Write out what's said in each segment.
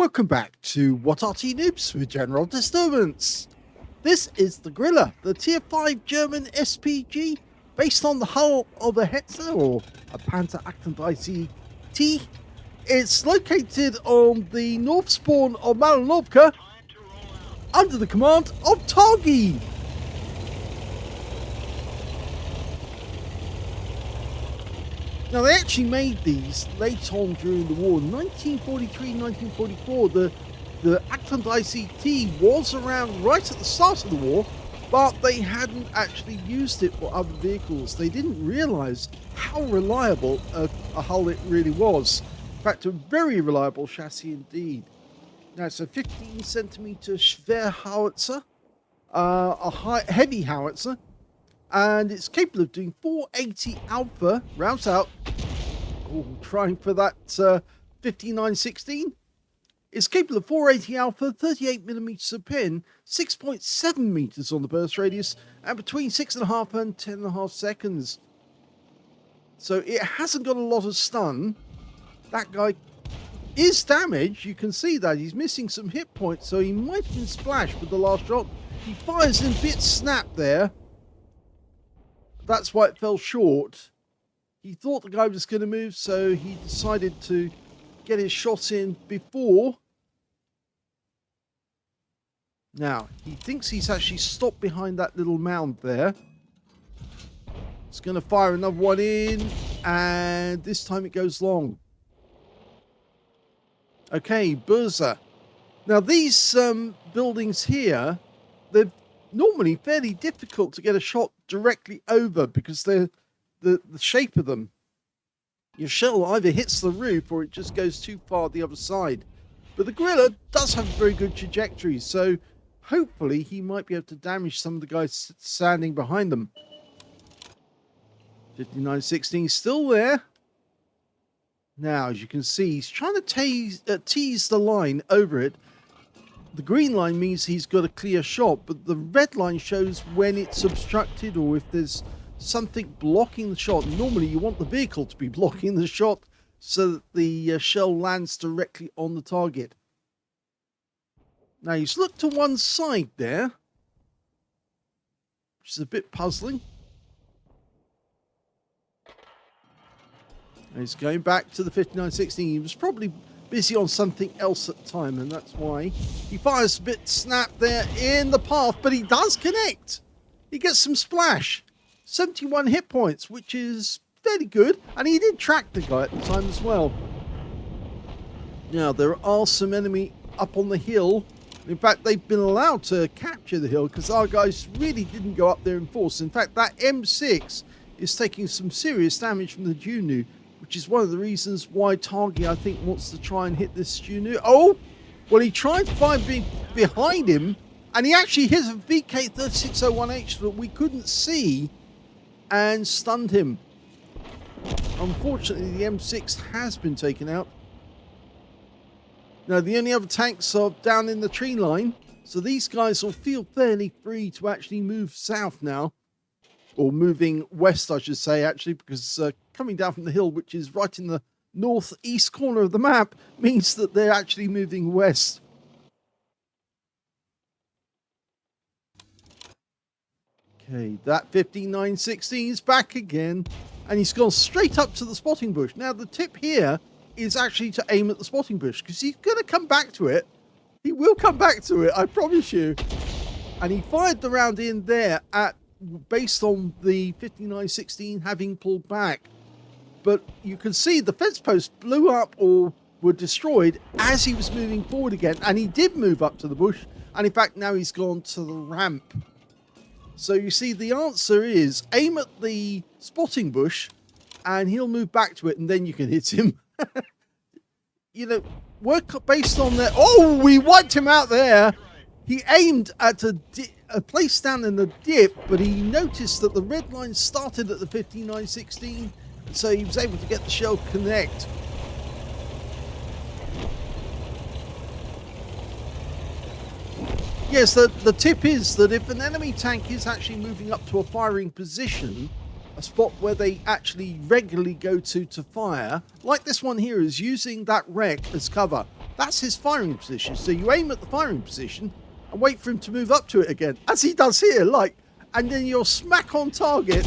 Welcome back to What Arty Noobs with General Disturbance. This is the Grille, the Tier 5 German SPG, based on the hull of a Hetzer or a Panzer IC-T. It's located on the north spawn of Malinovka, under the command of Targy. Now, they actually made these late on during the war. 1943, 1944, the Aslains IC-T was around right at the start of the war, but they hadn't actually used it for other vehicles. They didn't realize how reliable a hull it really was. In fact, a very reliable chassis indeed. Now, it's a 15 centimeter Schwer howitzer, heavy howitzer, and it's capable of doing 480 alpha rounds out. Oh, trying for that 5916. It's capable of 480 alpha, 38 millimeters of pin, 6.7 meters on the burst radius, and between 6.5 and 10.5 seconds. So it hasn't got a lot of stun. That guy is damaged. You can see that he's missing some hit points, so he might have been splashed with the last shot. He fires in bits snap there. That's why it fell short. He thought the guy was going to move, so he decided to get his shot in before. Now, he thinks he's actually stopped behind that little mound there. He's going to fire another one in, and this time it goes long. Okay, Burza. Now, these buildings here, they're normally fairly difficult to get a shot directly over because they're the shape of them. Your shell either hits the roof or it just goes too far the other side. But the Grille does have a very good trajectory, so hopefully he might be able to damage some of the guys standing behind them. 5916 still there. Now, as you can see, he's trying to tease the line over it. The green line means he's got a clear shot, but the red line shows when it's obstructed or if there's something blocking the shot. Normally, you want the vehicle to be blocking the shot so that the shell lands directly on the target. Now, he's looked to one side there, which is a bit puzzling. And he's going back to the 5916. He was probably busy on something else at the time, and that's why he fires a bit snap there in the path, but he does connect. He gets some splash. 71 hit points, which is fairly good, and he did track the guy at the time as well. Now, there are some enemy up on the hill. In fact, they've been allowed to capture the hill because our guys really didn't go up there in force. In fact, that M6 is taking some serious damage from the Junu, which is one of the reasons why Targy, I think, wants to try and hit this Junu. Oh! Well, he tried to find behind him, and he actually hit a VK3601H that we couldn't see and stunned him. Unfortunately, the M6 has been taken out. Now, the only other tanks are down in the tree line, so these guys will feel fairly free to actually move south now. Or moving west, I should say, actually, because coming down from the hill, which is right in the northeast corner of the map, means that they're actually moving west. Okay, that 5916 is back again, and he's gone straight up to the spotting bush. Now, the tip here is actually to aim at the spotting bush, because he's going to come back to it. He will come back to it, I promise you. And he fired the round in there based on the 5916 having pulled back. But you can see the fence posts blew up or were destroyed as he was moving forward again. And he did move up to the bush. And in fact, now he's gone to the ramp. So you see, the answer is aim at the spotting bush and he'll move back to it and then you can hit him. You know, work based on that. Oh, we wiped him out there. He aimed at a place down in the dip, but he noticed that the red line started at the 5916, so he was able to get the shell connect. Yes, the tip is that if an enemy tank is actually moving up to a firing position, a spot where they actually regularly go to fire, like this one here is using that wreck as cover. That's his firing position. So you aim at the firing position and wait for him to move up to it again, as he does here, like, and then you're smack on target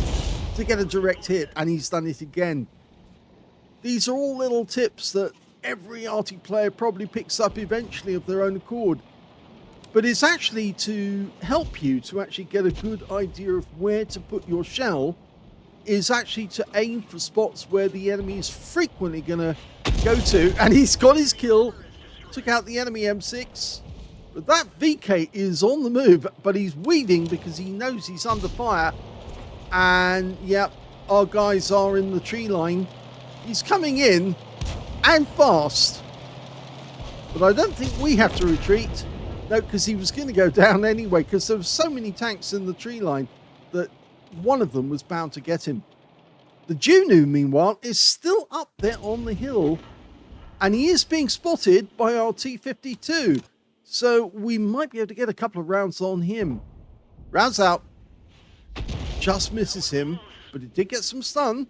to get a direct hit, and he's done it again. These are all little tips that every Arty player probably picks up eventually of their own accord. But it's actually to help you to actually get a good idea of where to put your shell, is actually to aim for spots where the enemy is frequently going to go to. And he's got his kill, took out the enemy M6. But that VK is on the move, but he's weaving because he knows he's under fire. And yep, our guys are in the tree line. He's coming in and fast. But I don't think we have to retreat. No, because he was going to go down anyway, because there were so many tanks in the tree line that one of them was bound to get him. The Juno, meanwhile, is still up there on the hill, and he is being spotted by our T-52. So we might be able to get a couple of rounds on him. Rounds out. Just misses him, but it did get some stun.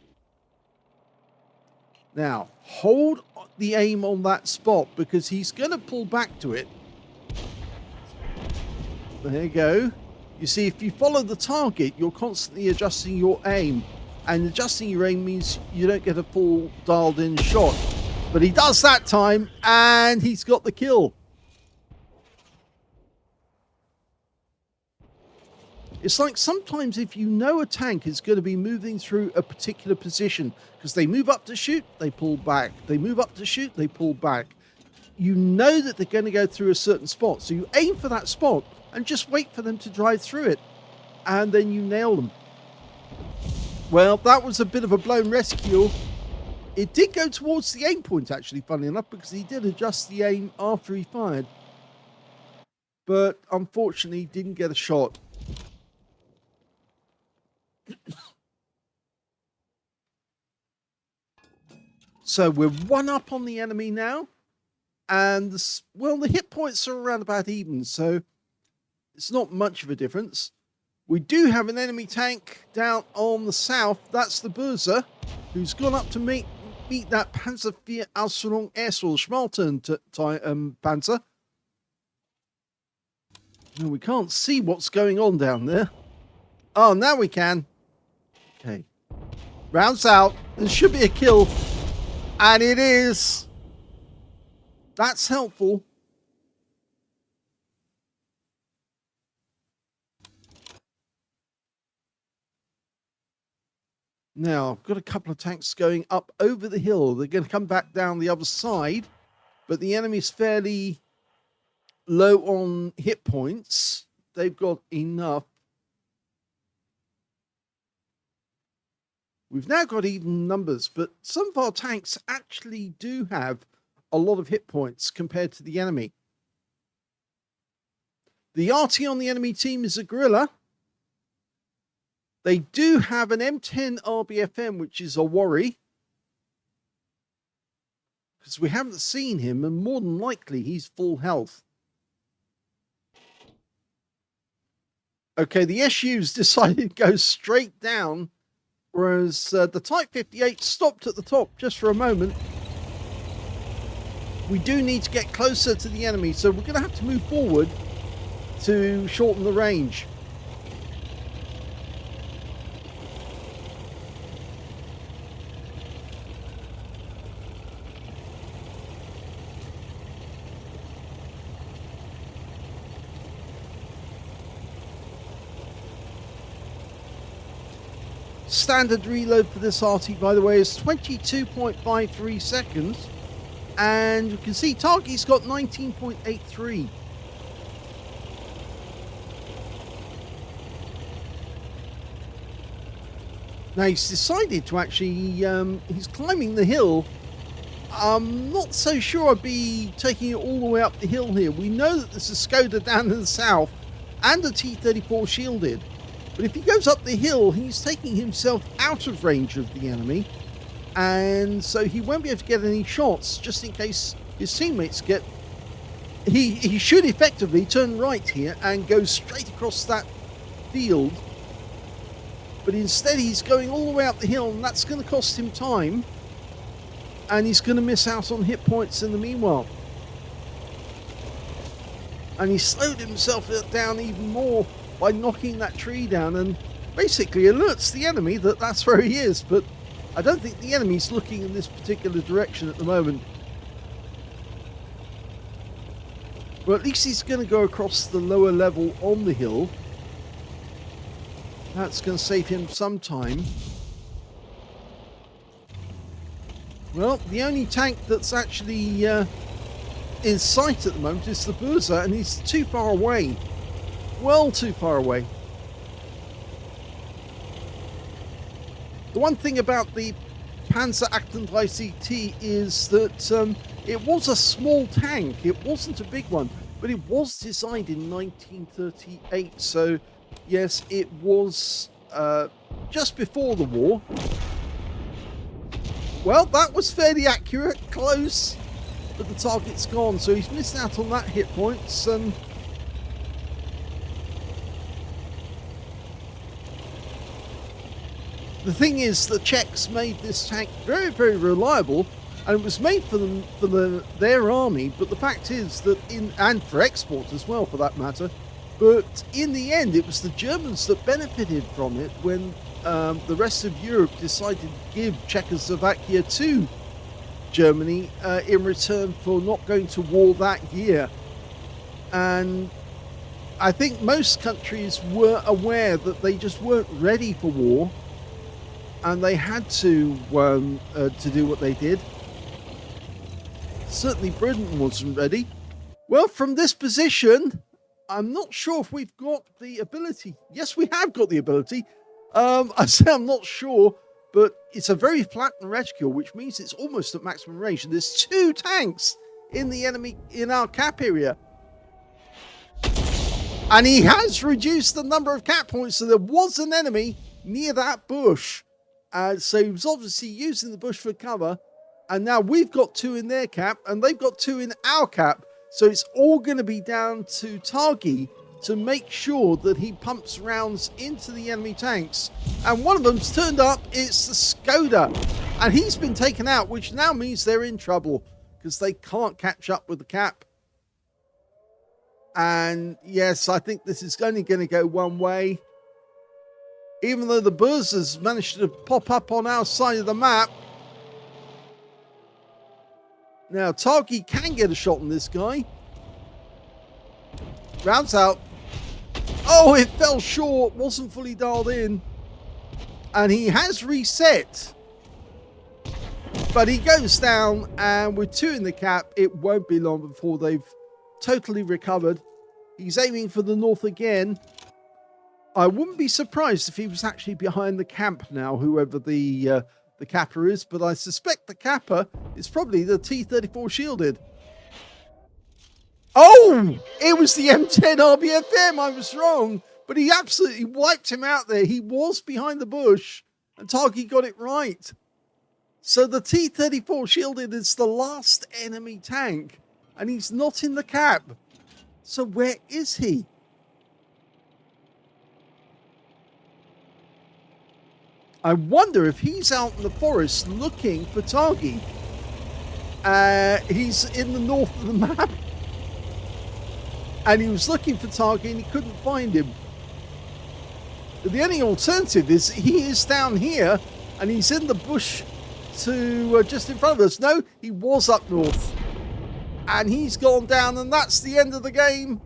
Now, hold the aim on that spot, because he's going to pull back to it. There you go. You see, if you follow the target, you're constantly adjusting your aim. And adjusting your aim means you don't get a full dialed in shot. But he does that time, and he's got the kill. It's like sometimes if you know a tank is going to be moving through a particular position, because they move up to shoot, they pull back. They move up to shoot, they pull back. You know that they're going to go through a certain spot. So you aim for that spot and just wait for them to drive through it. And then you nail them. Well, that was a bit of a blown rescue. It did go towards the aim point, actually, funnily enough, because he did adjust the aim after he fired. But unfortunately, didn't get a shot. So we're one up on the enemy now. And, well, the hit points are around about even, so it's not much of a difference. We do have an enemy tank down on the south. That's the Börse, who's gone up to meet that Panzer IV Ausführung S or Schmalten Panzer. No, we can't see what's going on down there. Oh, now we can. Okay. Rounds out. There should be a kill. And it is. That's helpful. Now, I've got a couple of tanks going up over the hill. They're going to come back down the other side. But the enemy's fairly low on hit points. They've got enough. We've now got even numbers, but some of our tanks actually do have a lot of hit points compared to the enemy. The Arty on the enemy team is a gorilla. They do have an M10 RBFM, which is a worry, because we haven't seen him, and more than likely he's full health. Okay, the SU's decided to go straight down, whereas the Type 58 stopped at the top just for a moment. We do need to get closer to the enemy, so we're going to have to move forward to shorten the range. Standard reload for this Arty, by the way, is 22.53 seconds. And you can see Targy's got 19.83. Now he's decided to actually, he's climbing the hill. I'm not so sure I'd be taking it all the way up the hill here. We know that there's a Skoda down in the south and a T-34 shielded. But if he goes up the hill, he's taking himself out of range of the enemy. And so he won't be able to get any shots, just in case his teammates get... He should effectively turn right here and go straight across that field. But instead he's going all the way up the hill, and that's going to cost him time. And he's going to miss out on hit points in the meanwhile. And he slowed himself down even more by knocking that tree down and basically alerts the enemy that that's where he is. But I don't think the enemy's looking in this particular direction at the moment. Well, at least he's going to go across the lower level on the hill. That's going to save him some time. Well, the only tank that's actually in sight at the moment is the Burza, and he's too far away. Well, too far away. The one thing about the Panzer Achtung ICT is that it was a small tank. It wasn't a big one, but it was designed in 1938. So, yes, it was just before the war. Well, that was fairly accurate, close, but the target's gone. So he's missed out on that hit points. And the thing is, the Czechs made this tank very, very reliable, and it was made for them, for their army. But the fact is that and for export as well, for that matter. But in the end, it was the Germans that benefited from it when the rest of Europe decided to give Czechoslovakia to Germany in return for not going to war that year. And I think most countries were aware that they just weren't ready for war, and they had to do what they did. Certainly Britain wasn't ready. Well, from this position, I'm not sure if we've got the ability. Yes, we have got the ability. I say I'm not sure, but it's a very flattened reticule, which means it's almost at maximum range. And there's 2 tanks in the enemy in our cap area. And he has reduced the number of cap points, so there was an enemy near that bush. So he was obviously using the bush for cover. And now we've got 2 in their cap, and they've got 2 in our cap. So it's all going to be down to Targy to make sure that he pumps rounds into the enemy tanks. And one of them's turned up. It's the Skoda. And he's been taken out, which now means they're in trouble because they can't catch up with the cap. And yes, I think this is only going to go one way. Even though the Burza's managed to pop up on our side of the map. Now, Targy can get a shot on this guy. Rounds out. Oh, it fell short. Wasn't fully dialed in. And he has reset. But he goes down, and with 2 in the cap, it won't be long before they've totally recovered. He's aiming for the north again. I wouldn't be surprised if he was actually behind the camp now, whoever the Kappa is, but I suspect the Kappa is probably the T-34 shielded. Oh, it was the M10 RBFM. I was wrong, but he absolutely wiped him out there. He was behind the bush, and Targy got it right. So the T-34 shielded is the last enemy tank, and he's not in the cap. So where is he? I wonder if he's out in the forest looking for Targy. He's in the north of the map. And he was looking for Targy and he couldn't find him. The only alternative is he is down here and he's in the bush to just in front of us. No, he was up north. And he's gone down, and that's the end of the game.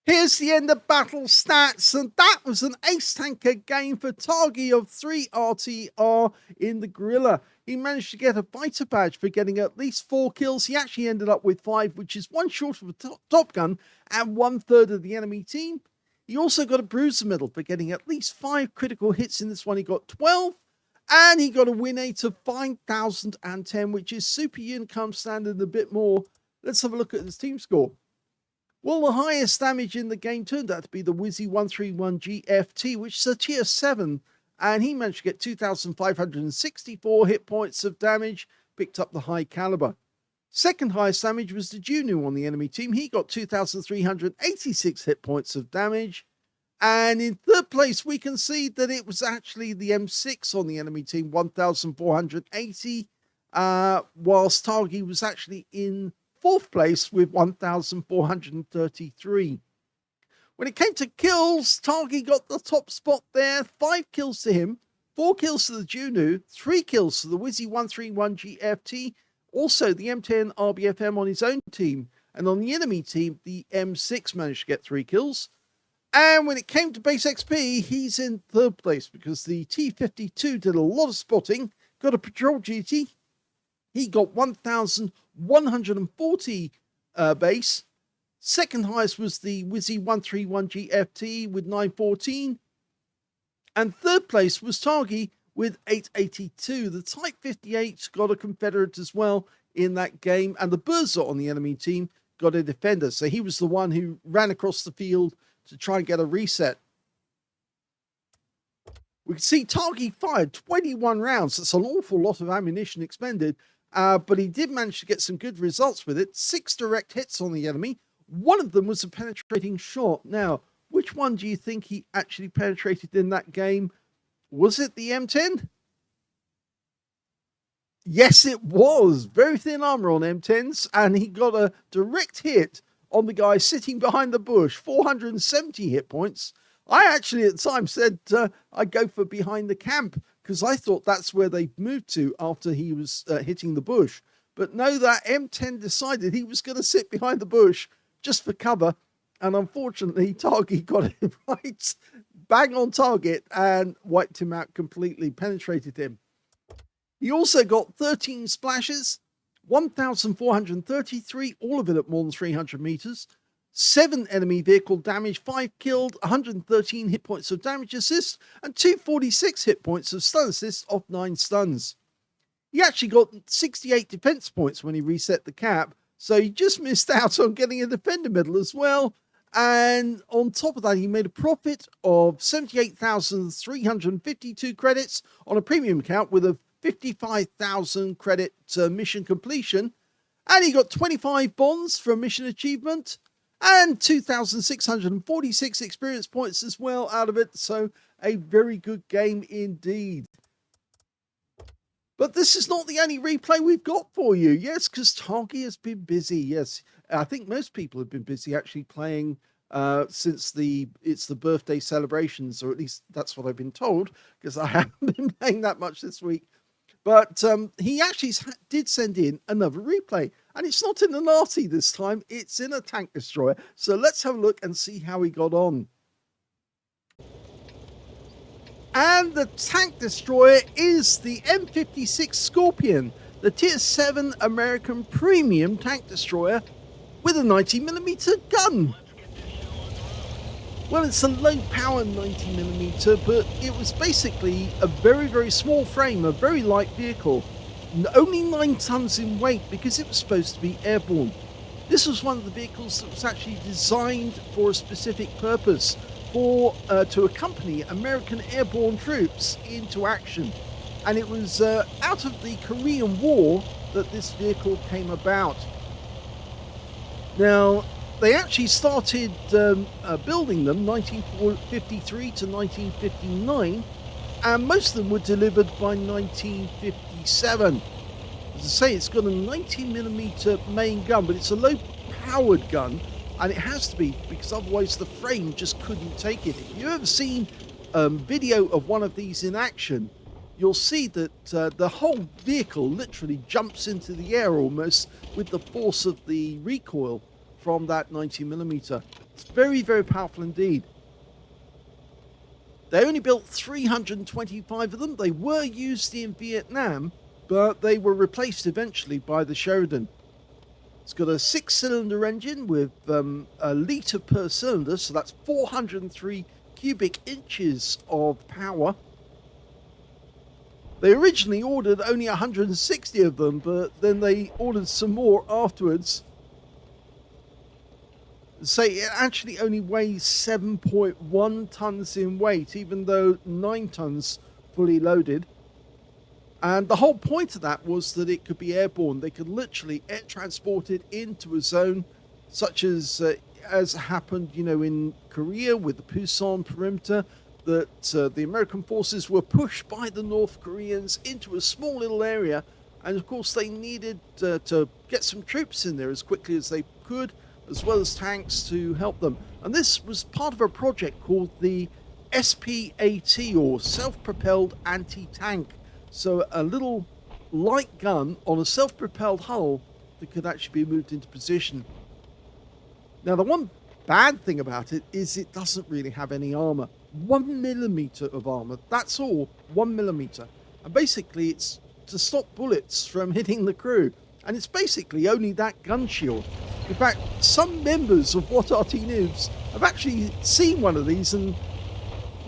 Here's the end of battle stats, and that was an ace tanker game for Targy of 3 RTR in the Gorilla. He managed to get a fighter badge for getting at least 4 kills. He actually ended up with 5, which is 1 short of a top gun and 1/3 of the enemy team. He also got a bruiser medal for getting at least 5 critical hits in this one. He got 12, and he got a win rate of 5,010, which is super Unicum standard and a bit more. Let's have a look at his team score. Well, the highest damage in the game turned out to be the Wizzy 131 GFT, which is a tier 7, and he managed to get 2,564 hit points of damage, picked up the high caliber. Second highest damage was the Juno on the enemy team. He got 2,386 hit points of damage. And in third place, we can see that it was actually the M6 on the enemy team, 1,480, whilst targy was actually in fourth place with 1,433. When it came to kills, targy got the top spot there, 5 kills to him, 4 kills to the Juno, 3 kills to the Wizzy 131 GFT, also the M10 RBFM on his own team, and on the enemy team, the M6 managed to get 3 kills. And when it came to base XP, he's in third place because the T52 did a lot of spotting, got a patrol duty. He got 1,140 base. Second highest was the Wizzy 131 GFT with 914. And third place was targy with 882. The Type 58 got a Confederate as well in that game. And the Burza on the enemy team got a Defender. So he was the one who ran across the field to try and get a reset. We can see targy fired 21 rounds. That's an awful lot of ammunition expended, but he did manage to get some good results with it. 6 direct hits on the enemy. One of them was a penetrating shot. Now, which one do you think he actually penetrated in that game? Was it the M10? Yes, it was. Very thin armor on M10s, and he got a direct hit on the guy sitting behind the bush, 470 hit points. I actually at the time said I'd go for behind the camp because I thought that's where they moved to after he was hitting the bush. But no, that M10 decided he was going to sit behind the bush just for cover. And unfortunately, targy got it right, bang on target, and wiped him out completely, penetrated him. He also got 13 splashes, 1,433, all of it at more than 300 meters. 7 enemy vehicle damage, 5 killed, 113 hit points of damage assist, and 246 hit points of stun assist off 9 stuns. He actually got 68 defense points when he reset the cap, so he just missed out on getting a defender medal as well. And on top of that, he made a profit of 78,352 credits on a premium account with a 55,000 credit mission completion, and he got 25 bonds for mission achievement and 2,646 experience points as well out of it. So a very good game indeed. But this is not the only replay we've got for you. Yes, because targy has been busy. Yes, I think most people have been busy actually playing since it's the birthday celebrations, or at least that's what I've been told, because I haven't been playing that much this week. But he actually did send in another replay, and it's not in an Arty this time, it's in a tank destroyer. So let's have a look and see how he got on. And the tank destroyer is the M56 Scorpion, the Tier 7 American premium tank destroyer with a 90mm gun. Well, it's a low power 90mm, but it was basically a very, very small frame, a very light vehicle. Only 9 tons in weight because it was supposed to be airborne. This was one of the vehicles that was actually designed for a specific purpose, to accompany American airborne troops into action. And it was out of the Korean War that this vehicle came about. Now, they actually started building them 1953 to 1959, and most of them were delivered by 1957. As I say, it's got a 90mm main gun, but it's a low-powered gun, and it has to be, because otherwise the frame just couldn't take it. If you've ever seen video of one of these in action, you'll see that the whole vehicle literally jumps into the air almost with the force of the recoil from that 90mm. It's very, very powerful indeed. They only built 325 of them. They were used in Vietnam, but they were replaced eventually by the Sheridan. It's got a 6-cylinder engine with a litre per cylinder, so that's 403 cubic inches of power. They originally ordered only 160 of them, but then they ordered some more afterwards. So it actually only weighs 7.1 tons in weight, even though 9 tons fully loaded. And the whole point of that was that it could be airborne. They could literally air transport it into a zone, such as as happened, you know, in Korea with the Pusan perimeter, that the American forces were pushed by the North Koreans into a small little area, and of course they needed to get some troops in there as quickly as they could, as well as tanks to help them. And this was part of a project called the SPAT, or Self-Propelled Anti-Tank. So a little light gun on a self-propelled hull that could actually be moved into position. Now, the one bad thing about it is it doesn't really have any armor. 1 millimeter of armor, that's all. 1 millimeter. And basically it's to stop bullets from hitting the crew. And it's basically only that gun shield. In fact, some members of What Arty Noobs have actually seen one of these and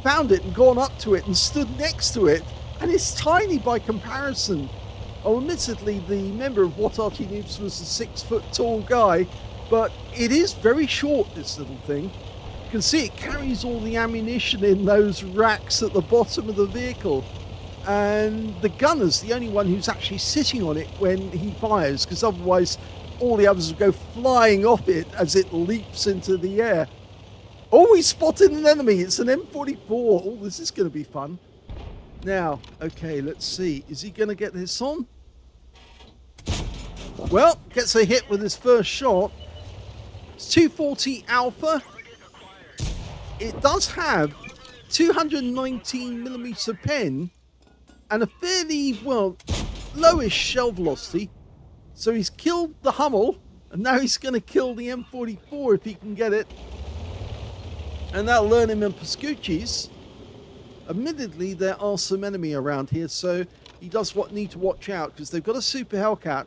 found it and gone up to it and stood next to it, and it's tiny by comparison. Oh, admittedly, the member of What Arty Noobs was a 6 foot tall guy, but it is very short, this little thing. You can see it carries all the ammunition in those racks at the bottom of the vehicle, and the gunner's the only one who's actually sitting on it when he fires, because otherwise all the others will go flying off it as it leaps into the air. Oh, we spotted an enemy. It's an M44. Oh, this is going to be fun. Now, okay, let's see. Is he going to get this on? Well, gets a hit with his first shot. It's 240 Alpha. It does have 219mm pen and a fairly, well, lowish shell velocity. So he's killed the Hummel, and now he's going to kill the M44 if he can get it. And that'll learn him in Pascucci's. Admittedly, there are some enemy around here, so he does need to watch out, because they've got a Super Hellcat.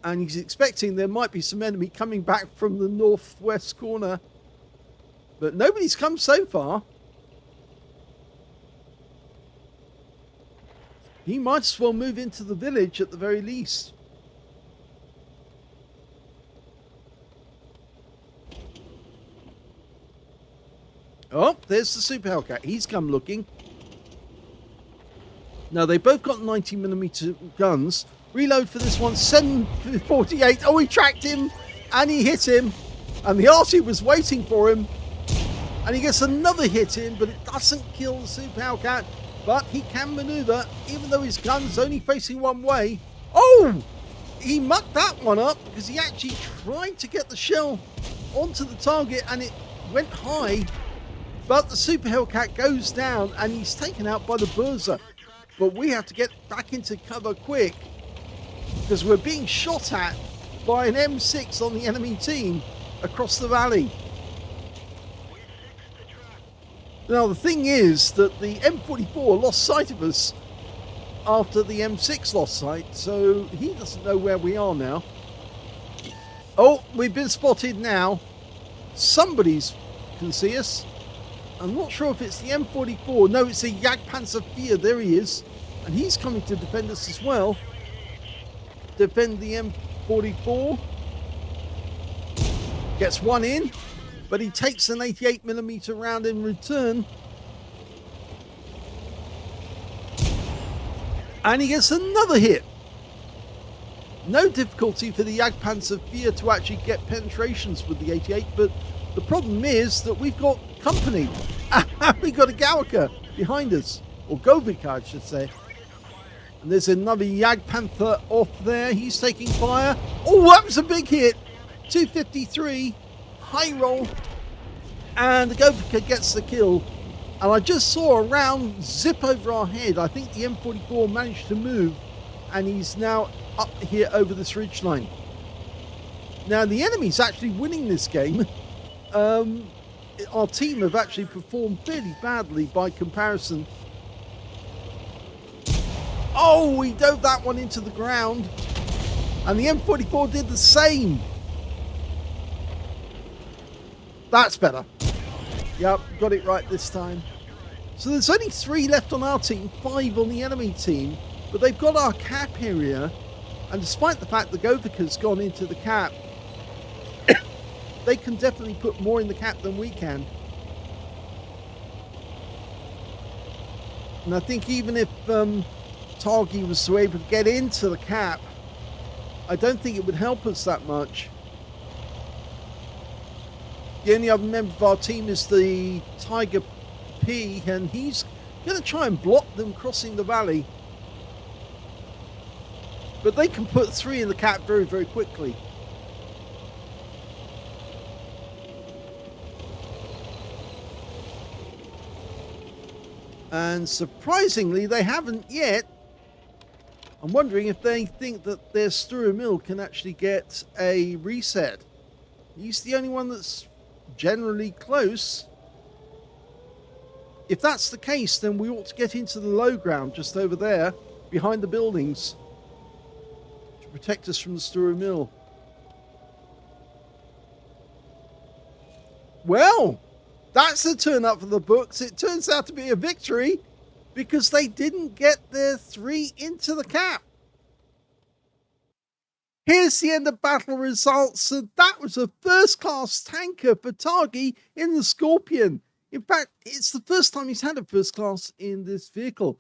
And he's expecting there might be some enemy coming back from the northwest corner. But nobody's come so far. He might as well move into the village at the very least. Oh, there's the Super Hellcat. He's come looking. Now, they both got 90mm guns. Reload for this one, 748. Oh, he tracked him, and he hit him. And the Arty was waiting for him. And he gets another hit in, but it doesn't kill the Super Hellcat. But he can maneuver, even though his gun's only facing one way. Oh! He mucked that one up, because he actually tried to get the shell onto the target, and it went high. But the Super Hellcat goes down, and he's taken out by the Burza. But we have to get back into cover quick, because we're being shot at by an M6 on the enemy team across the valley. Now, the thing is that the M44 lost sight of us after the M6 lost sight, so he doesn't know where we are now. Oh, we've been spotted now. Somebody's can see us. I'm not sure if it's the M44. No, it's a Jagdpanzer IV. There he is. And he's coming to defend us as well. Defend the M44. Gets one in, but he takes an 88mm round in return. And he gets another hit. No difficulty for the Jagdpanzer IV to actually get penetrations with the 88, but the problem is that we've got company. We've got a Gauka behind us, or Govika, I should say. And there's another Jagdpanther off there. He's taking fire. Oh, that was a big hit. 253, high roll, and the Govika gets the kill. And I just saw a round zip over our head. I think the M44 managed to move, and he's now up here over this ridgeline. Now, the enemy's actually winning this game. Our team have actually performed fairly badly by comparison. Oh, we dove that one into the ground. And the M44 did the same. That's better. Yep, got it right this time. So there's only 3 left on our team, 5 on the enemy team. But they've got our cap area. And despite the fact the Govika's gone into the cap, they can definitely put more in the cap than we can. And I think even if targy was to able to get into the cap, I don't think it would help us that much. The only other member of our team is the Tiger P, and he's going to try and block them crossing the valley. But they can put 3 in the cap very, very quickly. And surprisingly, they haven't yet. I'm wondering if they think that their Sture Mill can actually get a reset. He's the only one that's generally close. If that's the case, then we ought to get into the low ground just over there, behind the buildings, to protect us from the Sture Mill. Well, that's a turn up for the books. It turns out to be a victory because they didn't get their 3 into the cap. Here's the end of battle results, and that was a first-class tanker for Targy in the Scorpion. In fact, it's the first time he's had a first class in this vehicle.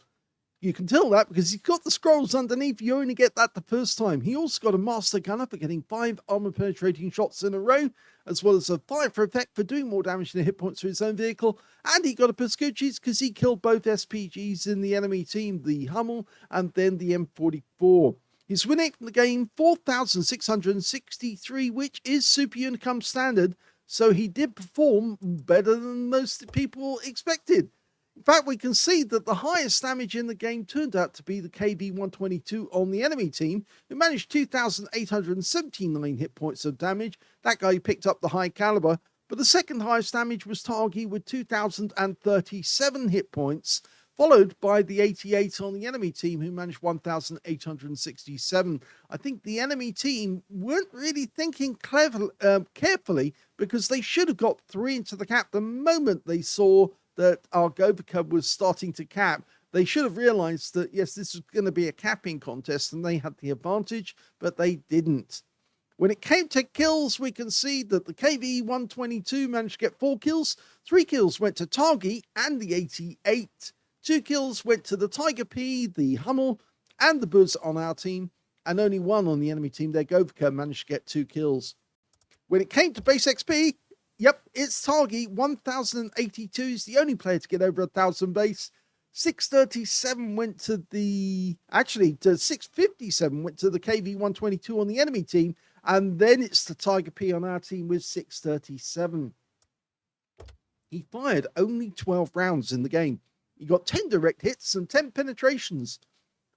You can tell that because he's got the scrolls underneath. You only get that the first time. He also got a master gunner for getting 5 armor-penetrating shots in a row, as well as a fire for effect for doing more damage than hit points to his own vehicle. And he got a Pescucci's because he killed both SPGs in the enemy team, the Hummel and then the M44. His win rate from the game, 4,663, which is Super Unicum standard. So he did perform better than most people expected. In fact, we can see that the highest damage in the game turned out to be the KV-122 on the enemy team, who managed 2,879 hit points of damage. That guy picked up the high caliber. But the second highest damage was Targy with 2,037 hit points, followed by the 88 on the enemy team, who managed 1,867. I think the enemy team weren't really thinking carefully, because they should have got 3 into the cap the moment they saw that our Govica was starting to cap. They should have realized that, yes, this was going to be a capping contest, and they had the advantage, but they didn't. When it came to kills, we can see that the KV-122 managed to get 4 kills. 3 kills went to Targy and the 88. 2 kills went to the Tiger P, the Hummel, and the Buzz on our team, and only 1 on the enemy team. Their Govica managed to get 2 kills. When it came to base XP, yep, it's Targy. 1,082 is the only player to get over 1,000 base. 637 went to the... Actually, to 657 went to the KV-122 on the enemy team, and then it's the Tiger P on our team with 637. He fired only 12 rounds in the game. He got 10 direct hits and 10 penetrations.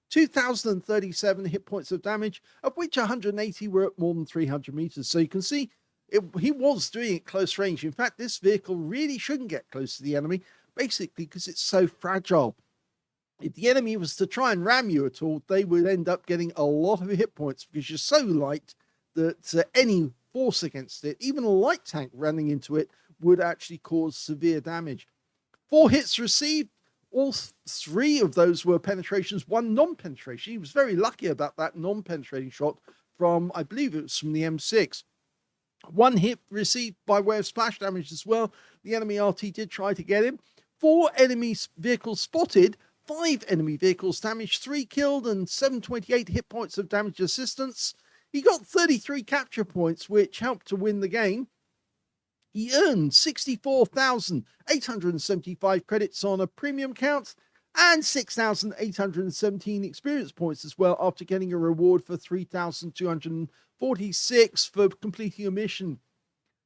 2,037 hit points of damage, of which 180 were at more than 300 meters. So you can see he was doing it close range. In fact, this vehicle really shouldn't get close to the enemy, basically because it's so fragile. If the enemy was to try and ram you at all, they would end up getting a lot of hit points because you're so light that any force against it, even a light tank running into it, would actually cause severe damage. 4 hits received. All 3 of those were penetrations, 1 non-penetration. He was very lucky about that non-penetrating shot from, I believe it was from the M6. 1 hit received by way of splash damage as well. The enemy Arty did try to get him. 4 enemy vehicles spotted, 5 enemy vehicles damaged, 3 killed, and 728 hit points of damage assistance. He got 33 capture points, which helped to win the game. He earned 64,875 credits on a premium count and 6,817 experience points as well, after getting a reward for 3,246 for completing a mission.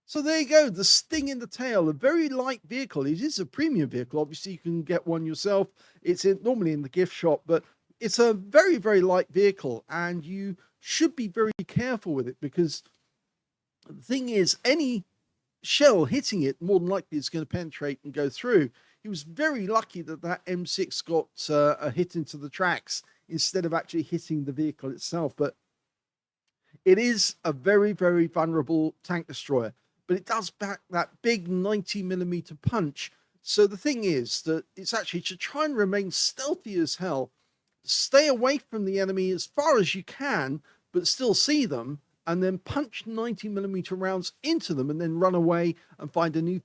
So there you go, the Sting in the Tail, a very light vehicle. It is a premium vehicle. Obviously, you can get one yourself. It's normally in the gift shop, but it's a very, very light vehicle, and you should be very careful with it, because the thing is, any shell hitting it more than likely is going to penetrate and go through. He was very lucky that that M6 got a hit into the tracks instead of actually hitting the vehicle itself. But it is a very, very vulnerable tank destroyer, but it does back that big 90mm punch. So the thing is that it's actually to try and remain stealthy as hell, stay away from the enemy as far as you can, but still see them, and then punch 90mm rounds into them, and then run away and find a new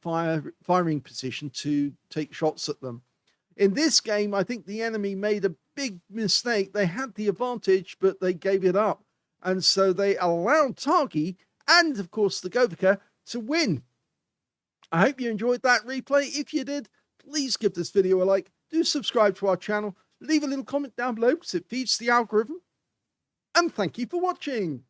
firing position to take shots at them. In this game, I think the enemy made a big mistake. They had the advantage, but they gave it up. And so they allowed Targy and, of course, the Govica to win. I hope you enjoyed that replay. If you did, please give this video a like. Do subscribe to our channel. Leave a little comment down below because it feeds the algorithm. And thank you for watching.